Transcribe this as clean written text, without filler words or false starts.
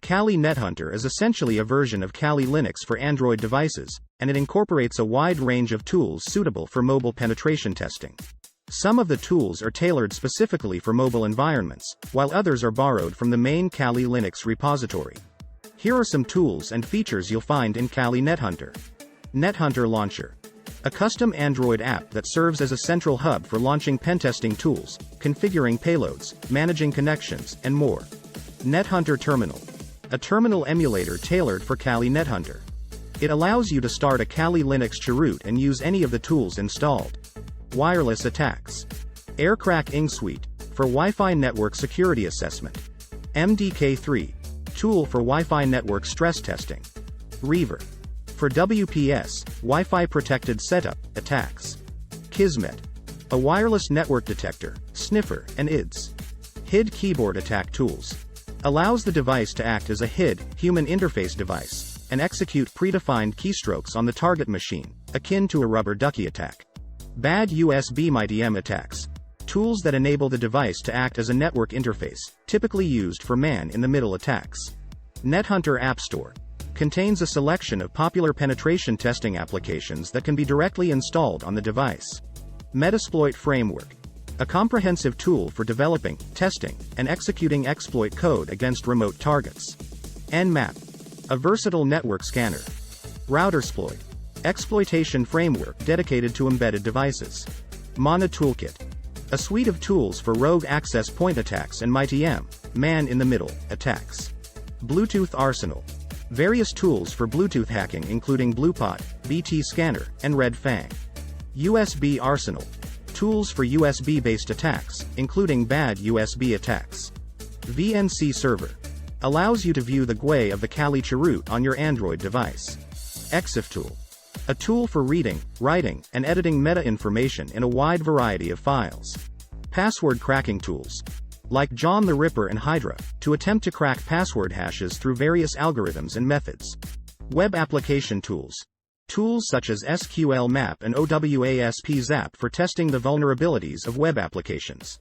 Kali NetHunter is essentially a version of Kali Linux for Android devices, and it incorporates a wide range of tools suitable for mobile penetration testing. Some of the tools are tailored specifically for mobile environments, while others are borrowed from the main Kali Linux repository. Here are some tools and features you'll find in Kali NetHunter. NetHunter Launcher. A custom Android app that serves as a central hub for launching pentesting tools, configuring payloads, managing connections, and more. NetHunter Terminal. A terminal emulator tailored for Kali NetHunter. It allows you to start a Kali Linux chroot and use any of the tools installed. Wireless attacks. Aircrack-ng suite, for Wi-Fi network security assessment. MDK3, tool for Wi-Fi network stress testing. Reaver, for WPS, Wi-Fi protected setup, attacks. Kismet, a wireless network detector, sniffer, and IDS. HID keyboard attack tools. Allows the device to act as a HID, human interface device, and execute predefined keystrokes on the target machine, akin to a rubber ducky attack. Bad USB MITM attacks. Tools that enable the device to act as a network interface, typically used for man-in-the-middle attacks. NetHunter App Store. Contains a selection of popular penetration testing applications that can be directly installed on the device. Metasploit Framework. A comprehensive tool for developing, testing, and executing exploit code against remote targets. Nmap. A versatile network scanner. Routersploit. Exploitation framework dedicated to embedded devices. Mana Toolkit. A suite of tools for rogue access point attacks and MITM, man-in-the-middle, attacks. Bluetooth Arsenal. Various tools for Bluetooth hacking including BluePod, BT Scanner, and Red Fang. USB Arsenal. Tools for USB-based attacks, including bad USB attacks. VNC Server. Allows you to view the GUI of the Kali chroot on your Android device. EXIF Tool. A tool for reading, writing, and editing meta-information in a wide variety of files. Password cracking tools. Like John the Ripper and Hydra, to attempt to crack password hashes through various algorithms and methods. Web application tools. Tools such as SQL Map and OWASP Zap for testing the vulnerabilities of web applications.